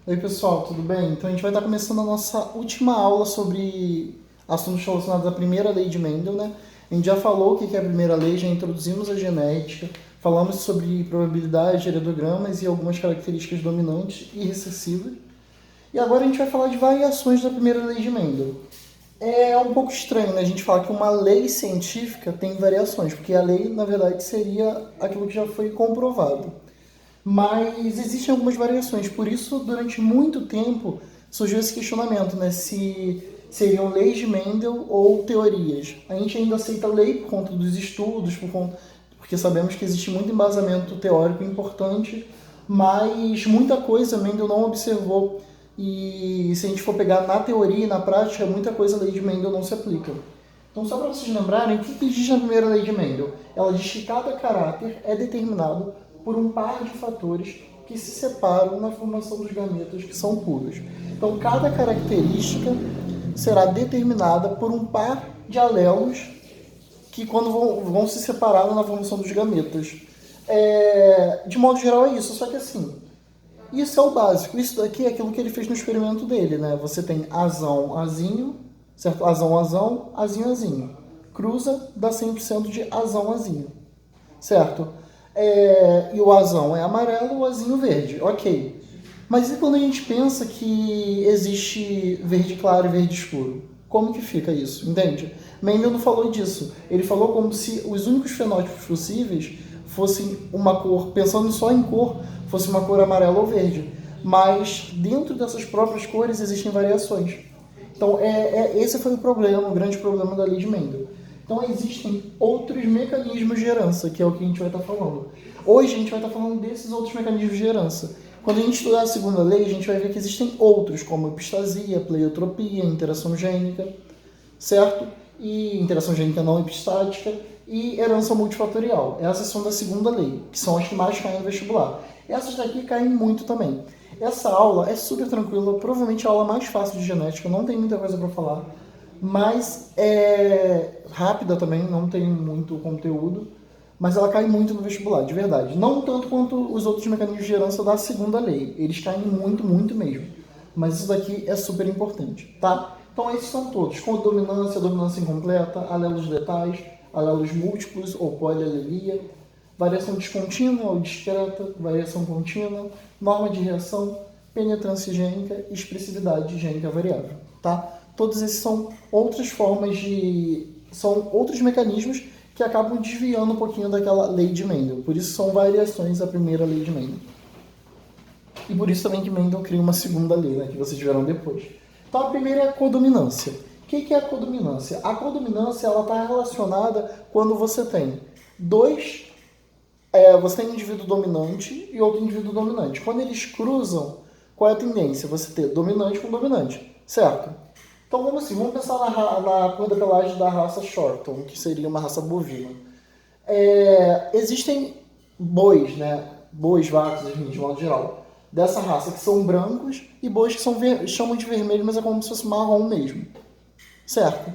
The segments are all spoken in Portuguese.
Oi pessoal, tudo bem? Então a gente vai estar começando a nossa última aula sobre assuntos relacionados à primeira lei de Mendel, né? A gente já falou o que é a primeira lei, já introduzimos a genética, falamos sobre probabilidade, heredogramas e algumas características dominantes e recessivas. E agora a gente vai falar de variações da primeira lei de Mendel. É um pouco estranho, né? A gente falar que uma lei científica tem variações, porque a lei, na verdade, seria aquilo que já foi comprovado. Mas existem algumas variações, por isso, durante muito tempo, surgiu esse questionamento, né? Se seriam leis de Mendel ou teorias. A gente ainda aceita lei por conta dos estudos, porque sabemos que existe muito embasamento teórico importante, mas muita coisa Mendel não observou. E se a gente for pegar na teoria e na prática, muita coisa a lei de Mendel não se aplica. Então, só para vocês lembrarem, o que diz na primeira lei de Mendel? Ela diz que cada caráter é determinado por um par de fatores que se separam na formação dos gametas que são puros. Então, cada característica será determinada por um par de alelos que quando vão se separar na formação dos gametas. De modo geral é isso, só que assim, isso é o básico. Isso daqui é aquilo que ele fez no experimento dele, né? Você tem azão, azinho, certo? Azão, azão, azinho, azinho. Cruza, dá 100% de azão, azinho, certo? E o azão é amarelo, o azinho verde, ok. Mas e quando a gente pensa que existe verde claro e verde escuro? Como que fica isso? Entende? Mendel não falou disso. Ele falou como se os únicos fenótipos possíveis fossem uma cor, pensando só em cor, fosse uma cor amarela ou verde. Mas dentro dessas próprias cores existem variações. Então, esse foi o problema, o grande problema da lei de Mendel. Então, existem outros mecanismos de herança, que é o que a gente vai estar falando. Hoje, a gente vai estar falando desses outros mecanismos de herança. Quando a gente estudar a segunda lei, a gente vai ver que existem outros, como epistasia, pleiotropia, interação gênica, certo? E interação gênica não epistática e herança multifatorial. Essas são da segunda lei, que são as que mais caem no vestibular. Essas daqui caem muito também. Essa aula é super tranquila, provavelmente a aula mais fácil de genética, não tem muita coisa para falar, mas é rápida também, não tem muito conteúdo, mas ela cai muito no vestibular, de verdade. Não tanto quanto os outros mecanismos de herança da segunda lei, eles caem muito, muito mesmo. Mas isso daqui é super importante, tá? Então esses são todos, codominância, dominância incompleta, alelos letais, alelos múltiplos ou polialelia, variação descontínua ou discreta, variação contínua, norma de reação, penetrância gênica e expressividade gênica variável, tá? Todos esses são outras formas são outros mecanismos que acabam desviando um pouquinho daquela lei de Mendel. Por isso são variações da primeira lei de Mendel. E por isso também que Mendel cria uma segunda lei, né, que vocês verão depois. Então a primeira é a codominância. O que é a codominância? A codominância está relacionada quando você tem você tem um indivíduo dominante e outro indivíduo dominante. Quando eles cruzam, qual é a tendência? Você ter dominante com dominante, certo? Então vamos pensar na cor da pelagem da raça Shorton, que seria uma raça bovina. Existem bois, né? Bois, vacas, de modo geral, dessa raça que são brancos e bois que chamam de vermelho, mas é como se fosse marrom mesmo, certo?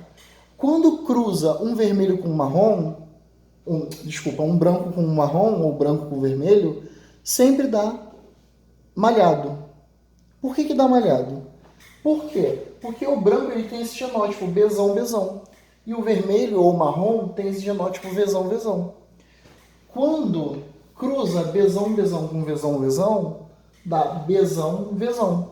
Quando cruza um vermelho com um marrom, um branco com um marrom ou branco com vermelho, sempre dá malhado. Por que dá malhado? Por quê? Porque o branco ele tem esse genótipo Bzão, Bzão. E o vermelho ou marrom tem esse genótipo Vzão, Vzão. Quando cruza Bzão, Bzão com Vzão, Vzão, dá Bzão, Vzão.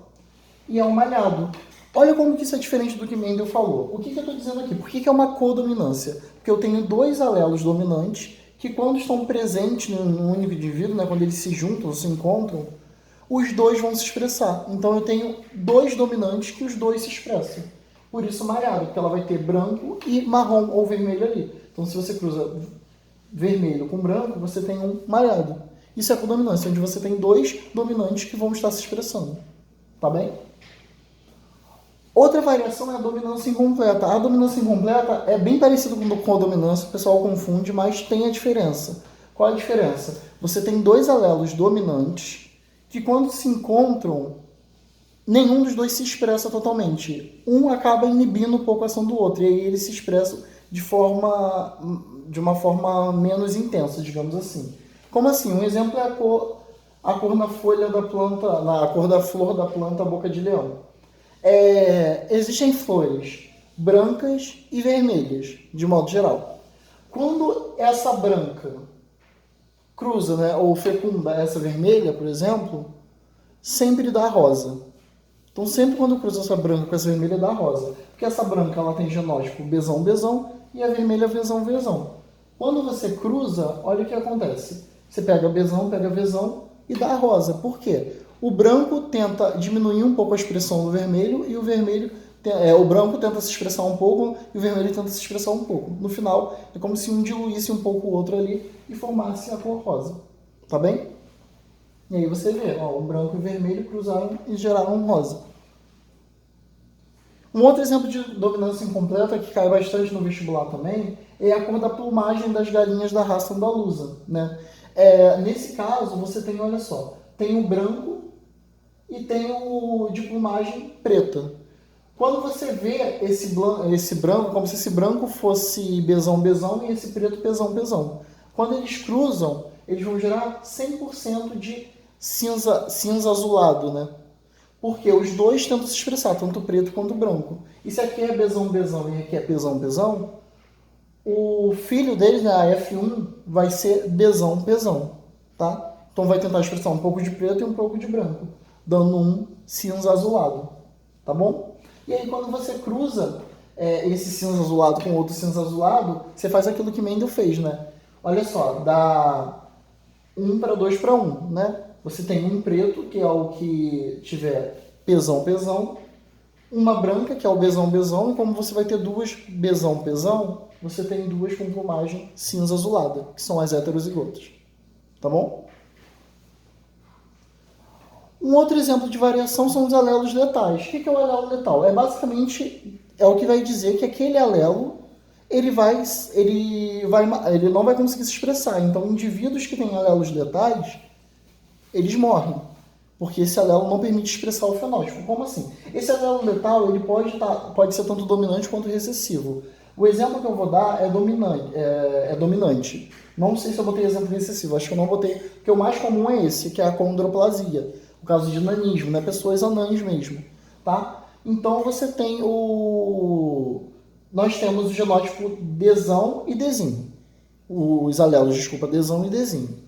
E é um malhado. Olha como que isso é diferente do que Mendel falou. O que eu estou dizendo aqui? Por que é uma codominância? Porque eu tenho dois alelos dominantes que quando estão presentes num único indivíduo, né, quando eles se juntam, se encontram, os dois vão se expressar. Então eu tenho dois dominantes que os dois se expressam. Por isso malhado, porque ela vai ter branco e marrom ou vermelho ali. Então se você cruza vermelho com branco, você tem um malhado. Isso é codominância, onde você tem dois dominantes que vão estar se expressando. Tá bem? Outra variação é a dominância incompleta. A dominância incompleta é bem parecida com a dominância, o pessoal confunde, mas tem a diferença. Qual a diferença? Você tem dois alelos dominantes que quando se encontram, nenhum dos dois se expressa totalmente. Um acaba inibindo um pouco a ação do outro, e aí eles se expressam de uma forma menos intensa, digamos assim. Como assim? Um exemplo é a cor na folha da planta, a cor da flor da planta boca de leão. Existem flores brancas e vermelhas, de modo geral. Quando essa branca cruza, né, ou fecunda essa vermelha, por exemplo, sempre dá rosa. Então, sempre quando cruza essa branca com essa vermelha, dá rosa. Porque essa branca ela tem genótipo besão e a vermelha vesão. Quando você cruza, olha o que acontece. Você pega vesão e dá rosa. Por quê? O branco tenta diminuir um pouco a expressão do vermelho e o branco tenta se expressar um pouco e o vermelho tenta se expressar um pouco. No final, é como se um diluísse um pouco o outro ali e formasse a cor rosa. Tá bem? E aí você vê, ó, o branco e o vermelho cruzaram e geraram um rosa. Um outro exemplo de dominância incompleta que cai bastante no vestibular também é a cor da plumagem das galinhas da raça andaluza, né? Nesse caso, você tem, olha só, tem o branco e tem o de plumagem preta. Quando você vê esse branco, como se esse branco fosse besão e esse preto pesão. Quando eles cruzam, eles vão gerar 100% de cinza azulado, né? Porque os dois tentam se expressar, tanto o preto quanto o branco. E se aqui é besão e aqui é pesão, o filho deles, né, a F1, vai ser besão, tá? Então vai tentar expressar um pouco de preto e um pouco de branco, dando um cinza azulado, tá bom? E aí quando você cruza esse cinza azulado com outro cinza azulado, você faz aquilo que Mendel fez, né? Olha só, dá 1 para 2 para 1, né? Você tem um preto, que é o que tiver pesão, uma branca, que é o besão, e como você vai ter duas besão, você tem duas com plumagem cinza azulada, que são as heterozigotas. Tá bom? Um outro exemplo de variação são os alelos letais. O que é o alelo letal? Basicamente o que vai dizer que aquele alelo ele não vai conseguir se expressar. Então, indivíduos que têm alelos letais, eles morrem, porque esse alelo não permite expressar o fenótipo. Como assim? Esse alelo letal ele pode ser tanto dominante quanto recessivo. O exemplo que eu vou dar é dominante. Não sei se eu botei exemplo recessivo, acho que eu não botei, porque o mais comum é esse, que é a condroplasia, o caso de nanismo, né? Pessoas anãs mesmo, tá? Então você tem nós temos o genótipo Dzão e Dzinho. Os alelos, desculpa, Dzão e Dzinho.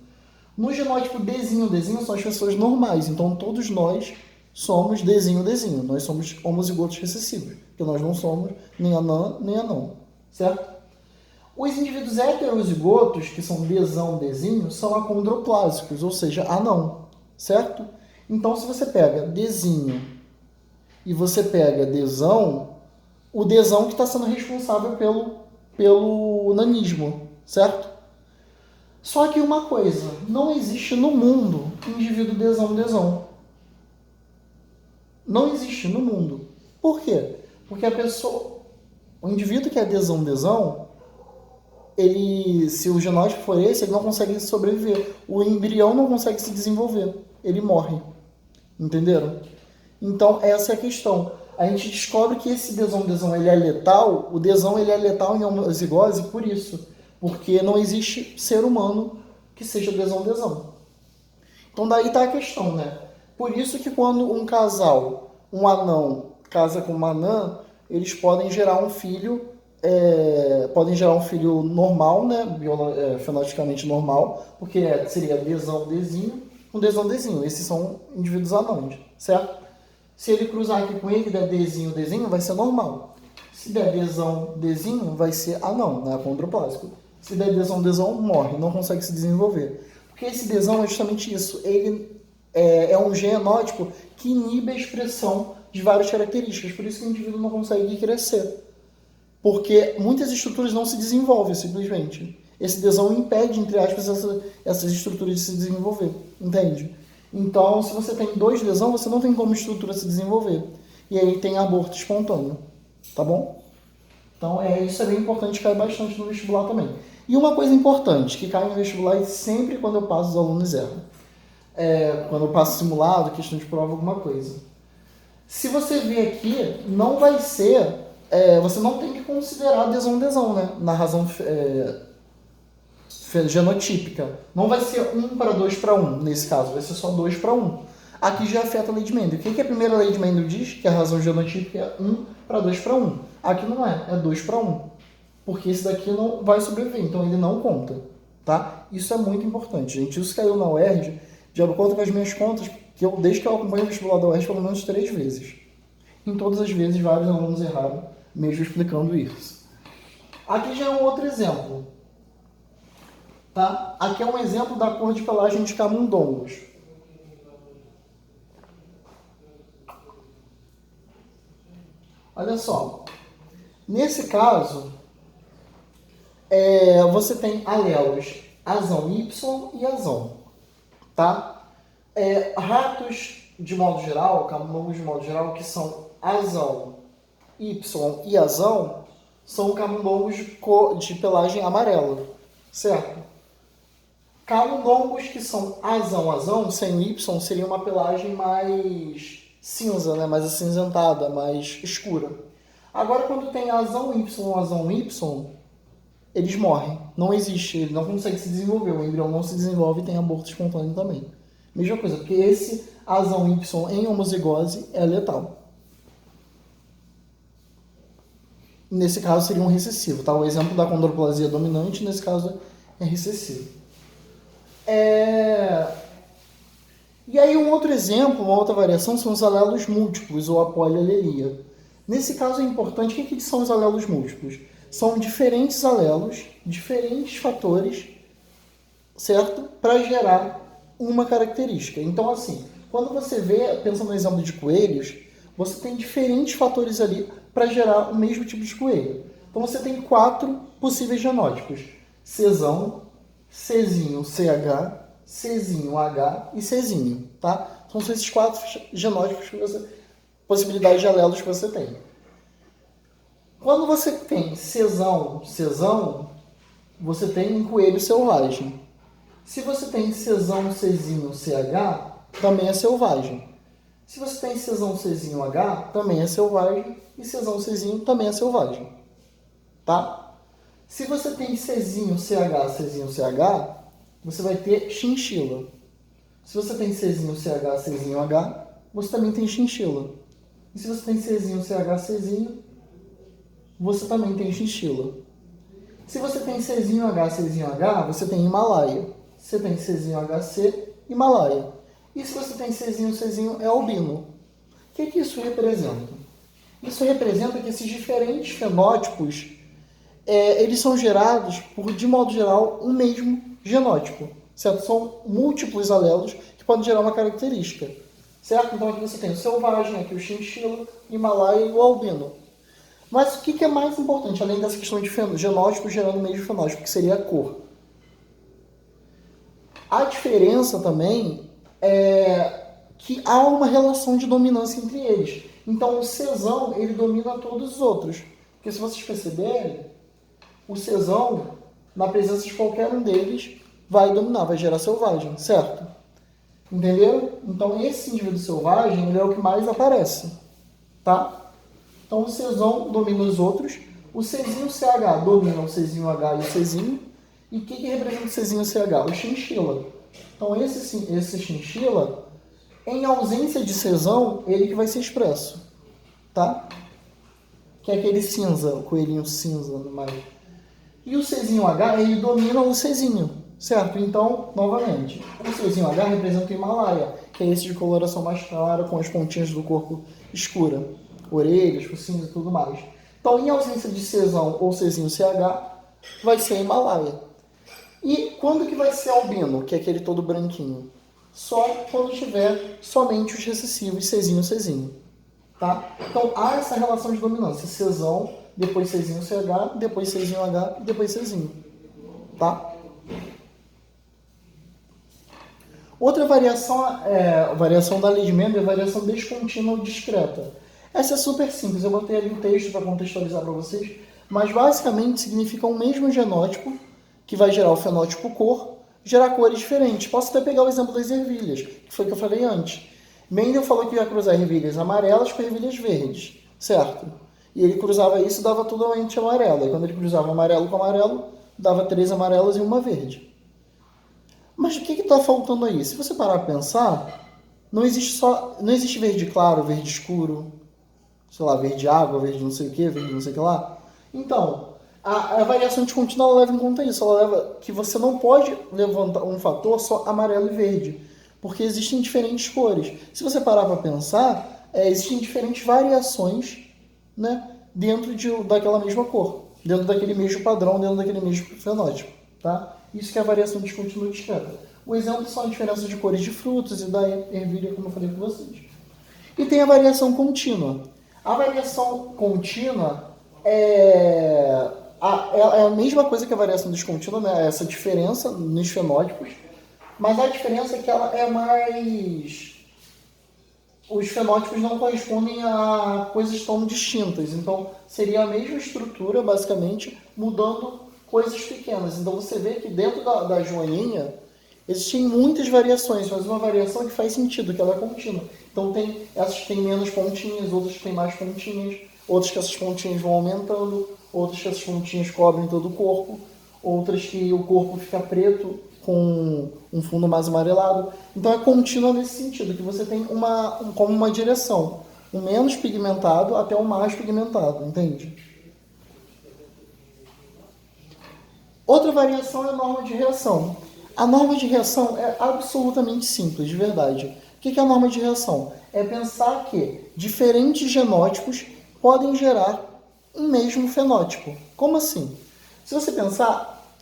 No genótipo Dzinho são as pessoas normais, então todos nós somos Dzinho. Nós somos homozigotos recessivos, porque nós não somos nem anã nem anão, certo? Os indivíduos heterozigotos, que são Dzinho, são acondroplásicos, ou seja, anão, certo? Então, se você pega Dzinho e você pega Dzão, o Dzão que está sendo responsável pelo nanismo, certo? Só que uma coisa, não existe no mundo indivíduo Dzão. Não existe no mundo. Por quê? Porque o indivíduo que é Dzão, se o genótipo for esse, ele não consegue sobreviver. O embrião não consegue se desenvolver. Ele morre. Entenderam? Então, essa é a questão. A gente descobre que esse Dzão ele é letal, o Dzão ele é letal em homozigose por isso. Porque não existe ser humano que seja Dzão. Então daí está a questão, né? Por isso que quando um casal, um anão, casa com uma anã, eles podem gerar um filho, normal, né? Fenoticamente normal, porque seria Dzinho com Dzinho. Esses são indivíduos anões, certo? Se ele cruzar aqui com ele, der Dzinho, vai ser normal. Se der Dzinho, vai ser anão, né? Condroplásico. Se der Dzão, morre, não consegue se desenvolver. Porque esse Dzão é justamente isso. Ele é um genótipo que inibe a expressão de várias características. Por isso que o indivíduo não consegue crescer. Porque muitas estruturas não se desenvolvem, simplesmente. Esse Dzão impede, entre aspas, essas estruturas de se desenvolver. Entende? Então, se você tem 2 Dzão, você não tem como a estrutura se desenvolver. E aí tem aborto espontâneo. Tá bom? Então, isso é bem importante, cai bastante no vestibular também. E uma coisa importante, que cai no vestibular e sempre quando eu passo, os alunos erram. Quando eu passo simulado, questão de prova, alguma coisa. Se você ver aqui, não vai ser... você não tem que considerar Dzão, né? Na razão genotípica. Não vai ser 1 para 2 para 1, nesse caso, vai ser só 2 para 1. Aqui já afeta a lei de Mendel. O que a primeira lei de Mendel diz? Que a razão genotípica é 1 para 2 para 1. Aqui não é 2 para 1. Porque esse daqui não vai sobreviver, então ele não conta. Tá? Isso é muito importante, gente. Isso caiu na UERJ, de acordo com as minhas contas, desde que eu acompanho o vestibular da UERJ, pelo menos 3 vezes. Em todas as vezes, vários alunos erraram, mesmo explicando isso. Aqui já é um outro exemplo. Tá? Aqui é um exemplo da cor de pelagem de camundongos. Olha só. Nesse caso, você tem alelos azão Y e azão. Tá? Ratos, de modo geral, camundongos de modo geral, que são azão Y e azão, são camundongos de pelagem amarela, certo? Camundongos que são azão, sem Y, seria uma pelagem mais cinza, né? Mais acinzentada, mais escura. Agora, quando tem azão Y, eles morrem. Não existe, ele não consegue se desenvolver. O embrião não se desenvolve e tem aborto espontâneo também. Mesma coisa, porque esse azão Y em homozigose é letal. Nesse caso seria um recessivo, tá? O exemplo da condroplasia dominante, nesse caso, é recessivo. E aí um outro exemplo, uma outra variação, são os alelos múltiplos, ou a polialelia. Nesse caso é importante, o que são os alelos múltiplos? São diferentes alelos, diferentes fatores, certo? Para gerar uma característica. Então, assim, quando você vê, pensando no exemplo de coelhos, você tem diferentes fatores ali para gerar o mesmo tipo de coelho. Então, você tem 4 possíveis genótipos. Czão, Czinho, CH, Czinho, H e Czinho, tá? Então, são esses 4 genótipos que possibilidades de alelos que você tem. Quando você tem Czão, você tem um coelho selvagem. Se você tem Czão, Czinho, CH, também é selvagem. Se você tem Czão, Czinho, H, também é selvagem. E Czão, Czinho também é selvagem. Tá? Se você tem Czinho, CH, você vai ter chinchila. Se você tem Czinho, CH, Czinho, H, você também tem chinchila. E se você tem Czinho, CH, Czinho, você também tem chinchila. Se você tem Czinho, H, você tem Himalaia. Se você tem Czinho, HC, Himalaia. E se você tem Czinho, é albino. O que isso representa? Isso representa que esses diferentes fenótipos, eles são gerados por, de modo geral, um mesmo genótipo. Certo? São múltiplos alelos que podem gerar uma característica. Certo? Então aqui você tem o selvagem, aqui o chinchila, o Himalaia e o albino. Mas o que é mais importante, além dessa questão de genótipo gerando o mesmo fenótipo, que seria a cor? A diferença também é que há uma relação de dominância entre eles. Então o Czão, ele domina todos os outros. Porque se vocês perceberem, o Czão, na presença de qualquer um deles, vai dominar, vai gerar selvagem, certo? Entenderam? Então esse indivíduo selvagem, ele é o que mais aparece, tá? Então o Czão domina os outros, o Czinho CH domina o Czinho H e o Czinho. E o que representa o Czinho CH? O chinchila. Então esse chinchila, em ausência de Czão, ele que vai ser expresso, tá? Que é aquele cinza, o coelhinho cinza no mais. E o Czinho H, ele domina o Czinho, certo? Então, novamente, o Czinho H representa o Himalaia, que é esse de coloração mais clara, com as pontinhas do corpo escura, orelhas, focinhos e tudo mais. Então, em ausência de Czão ou Czinho CH, vai ser Himalaia. E quando que vai ser albino, que é aquele todo branquinho? Só quando tiver somente os recessivos Czinho. Tá? Então, há essa relação de dominância. Czão, depois Czinho CH, depois Czinho H e depois Czinho. Tá? Outra variação, variação da lei de Mendel é a variação descontínua ou discreta. Essa é super simples, eu botei ali o texto para contextualizar para vocês, mas basicamente significa o mesmo genótipo, que vai gerar o fenótipo cor, gerar cores diferentes. Posso até pegar o exemplo das ervilhas, que foi o que eu falei antes. Mendel falou que ia cruzar ervilhas amarelas com ervilhas verdes, certo? E ele cruzava isso e dava totalmente amarelo. E quando ele cruzava amarelo com amarelo, dava 3 amarelas e uma verde. Mas o que está faltando aí? Se você parar para pensar, não existe verde claro, verde escuro, sei lá, verde água, verde não sei o que, verde não sei o que lá. Então, a variação descontínua ela leva em conta isso. Ela leva que você não pode levantar um fator só amarelo e verde, porque existem diferentes cores. Se você parar para pensar, existem diferentes variações, né, dentro daquela mesma cor, dentro daquele mesmo padrão, dentro daquele mesmo fenótipo. Tá? Isso que é a variação descontínua discreta. O exemplo são a diferença de cores de frutos e da ervilha, como eu falei com vocês. E tem a variação contínua. A variação contínua é a mesma coisa que a variação descontínua, né? Essa diferença nos fenótipos, mas a diferença é que ela é mais... Os fenótipos não correspondem a coisas tão distintas. Então, seria a mesma estrutura, basicamente, mudando coisas pequenas. Então, você vê que dentro da joaninha existem muitas variações, mas uma variação que faz sentido, que ela é contínua. Então, tem essas que têm menos pontinhas, outras que têm mais pontinhas, outras que essas pontinhas vão aumentando, outras que essas pontinhas cobrem todo o corpo, outras que o corpo fica preto com um fundo mais amarelado. Então, é contínua nesse sentido, que você tem como uma direção, o menos pigmentado até o mais pigmentado, entende? Outra variação é a norma de reação. A norma de reação é absolutamente simples, de verdade. O que é a norma de reação? É pensar que diferentes genótipos podem gerar um mesmo fenótipo. Como assim? Se você pensar,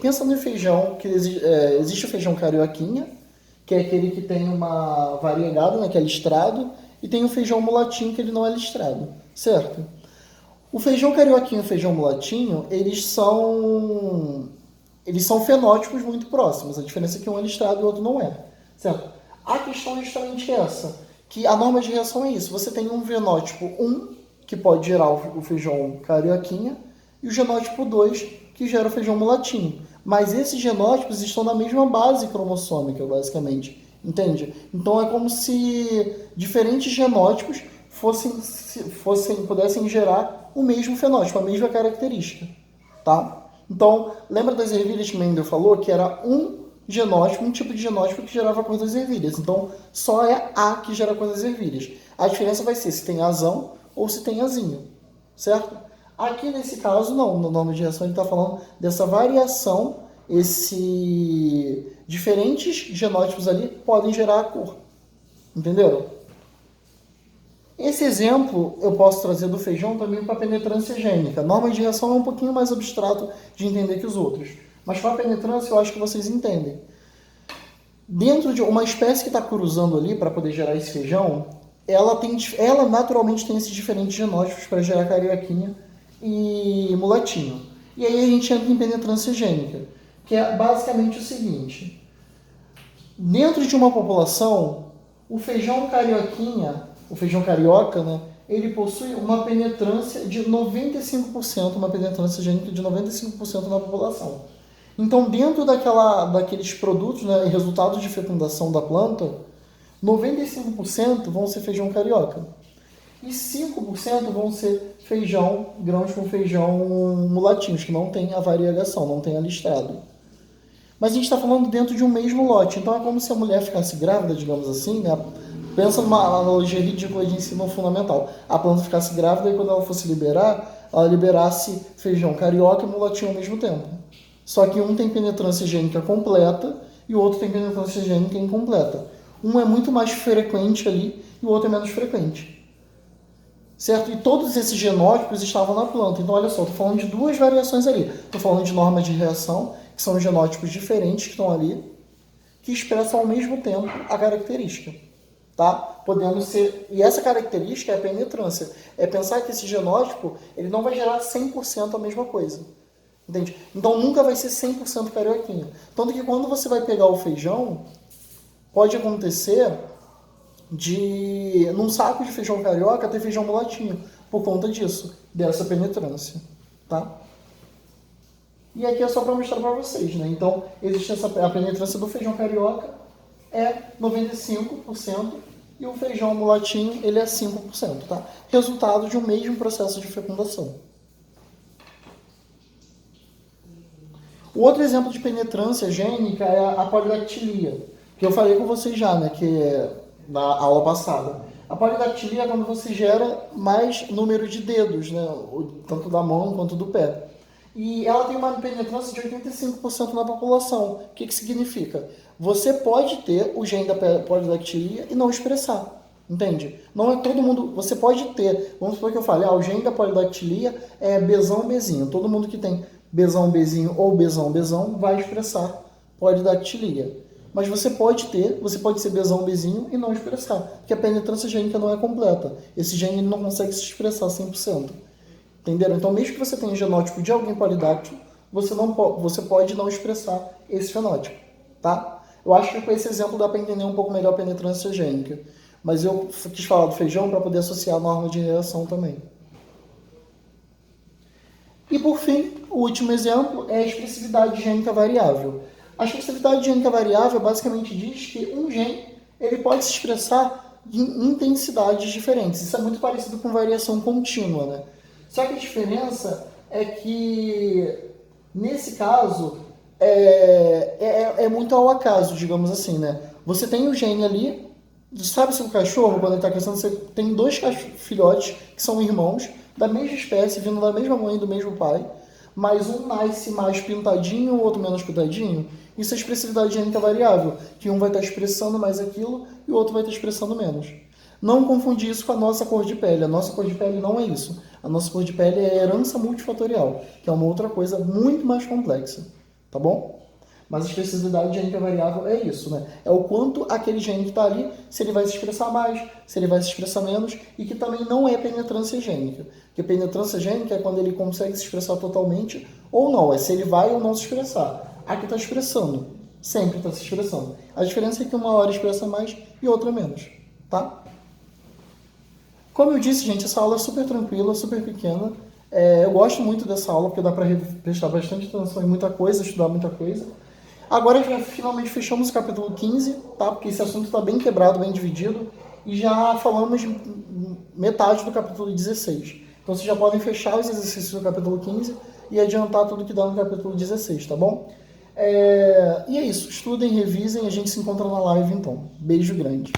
pensa no feijão, que existe o feijão carioquinha, que é aquele que tem uma variegada, né, que é listrado, e tem o feijão mulatinho, que ele não é listrado, certo? O feijão carioquinho e o feijão mulatinho, eles são fenótipos muito próximos. A diferença é que um é listrado e o outro não é, certo? A questão é justamente essa, que a norma de reação é isso. Você tem um fenótipo 1, que pode gerar o feijão carioquinha, e o genótipo 2, que gera o feijão mulatinho. Mas esses genótipos estão na mesma base cromossômica, basicamente. Entende? Então é como se diferentes genótipos pudessem gerar o mesmo fenótipo, a mesma característica. Tá? Então, lembra das ervilhas que Mendel falou? Que era um genótipo, um tipo de genótipo que gerava cor das ervilhas. Então, só é A que gera cor das ervilhas. A diferença vai ser se tem azão ou se tem azinho. Certo? Aqui, nesse caso, não. No nome de reação, ele está falando dessa variação. Diferentes genótipos ali podem gerar a cor. Entenderam? Esse exemplo eu posso trazer do feijão também para a penetrância gênica. A norma de reação é um pouquinho mais abstrato de entender que os outros. Mas para a penetrância eu acho que vocês entendem. Dentro de uma espécie que está cruzando ali para poder gerar esse feijão, ela naturalmente tem esses diferentes genótipos para gerar carioquinha e mulatinho. E aí a gente entra em penetrância gênica, que é basicamente o seguinte. Dentro de uma população, o feijão carioquinha, o feijão carioca, né, ele possui uma penetrância de 95%, uma penetrância gênica de 95% na população. Então, dentro daqueles produtos, né, resultados de fecundação da planta, 95% vão ser feijão carioca. E 5% vão ser grãos com feijão mulatinhos, que não tem a variegação, não tem a listrado. Mas a gente está falando dentro de um mesmo lote. Então é como se a mulher ficasse grávida, digamos assim, né? Pensa numa analogia ridícula de ensino fundamental. A planta ficasse grávida e quando ela fosse liberar, ela liberasse feijão carioca e mulatinho ao mesmo tempo. Só que um tem penetrância gênica completa e o outro tem penetrância gênica incompleta. Um é muito mais frequente ali e o outro é menos frequente. Certo? E todos esses genótipos estavam na planta. Então, olha só, estou falando de duas variações ali. Estou falando de normas de reação, que são genótipos diferentes que estão ali, que expressam ao mesmo tempo a característica. Tá? Podendo ser... E essa característica é a penetrância. É pensar que esse genótipo ele não vai gerar 100% a mesma coisa. Entende? Então, nunca vai ser 100% carioquinha. Tanto que quando você vai pegar o feijão, pode acontecer num saco de feijão carioca ter feijão mulatinho, por conta disso, dessa penetrância, tá? E aqui é só para mostrar para vocês, né? Então, existe a penetrância do feijão carioca é 95% e o feijão mulatinho, ele é 5%, tá? Resultado de um mesmo processo de fecundação. O outro exemplo de penetrância gênica é a polidactilia, que eu falei com vocês já, né, que é na aula passada. A polidactilia é quando você gera mais número de dedos, né, tanto da mão quanto do pé. E ela tem uma penetrância de 85% na população. O que significa? Você pode ter o gene da polidactilia e não expressar. Entende? Não é todo mundo. Você pode ter. Vamos supor que eu fale, o gene da polidactilia é Bzão, Bzinho. Todo mundo que tem Bzão, Bzinho ou Bzão, Bzão vai expressar polidactilia. Mas você pode ser Bzão, Bzinho e não expressar. Porque a penetrância gênica não é completa. Esse gene não consegue se expressar 100%. Entenderam? Então, mesmo que você tenha genótipo de alguém polidáctilo, você pode não expressar esse fenótipo, tá? Eu acho que com esse exemplo dá para entender um pouco melhor a penetrância gênica. Mas eu quis falar do feijão para poder associar a norma de reação também. E, por fim, o último exemplo é a expressividade gênica variável. A expressividade gênica variável basicamente diz que um gene ele pode se expressar em intensidades diferentes. Isso é muito parecido com variação contínua, né? Só que a diferença é que, nesse caso, é muito ao acaso, digamos assim, né? Você tem o gene ali, sabe se o cachorro, quando ele está crescendo, você tem dois filhotes que são irmãos, da mesma espécie, vindo da mesma mãe e do mesmo pai, mas um nasce mais pintadinho, o outro menos pintadinho. Isso é expressividade gênica variável, que um vai estar expressando mais aquilo e o outro vai estar expressando menos. Não confundir isso com a nossa cor de pele. A nossa cor de pele não é isso. A nossa cor de pele é herança multifatorial, que é uma outra coisa muito mais complexa, tá bom? Mas a expressividade gênica variável é isso, né? É o quanto aquele gene que está ali, se ele vai se expressar mais, se ele vai se expressar menos, e que também não é penetrância gênica. Porque penetrância gênica é quando ele consegue se expressar totalmente ou não, é se ele vai ou não se expressar. Aqui está expressando, sempre está se expressando. A diferença é que uma hora expressa mais e outra menos, tá? Como eu disse, gente, essa aula é super tranquila, super pequena. Eu gosto muito dessa aula, porque dá para prestar bastante atenção em muita coisa, estudar muita coisa. Agora já finalmente fechamos o capítulo 15, tá? Porque esse assunto está bem quebrado, bem dividido. E já falamos metade do capítulo 16. Então vocês já podem fechar os exercícios do capítulo 15 e adiantar tudo que dá no capítulo 16, tá bom? E é isso. Estudem, revisem. A gente se encontra na live, então. Beijo grande.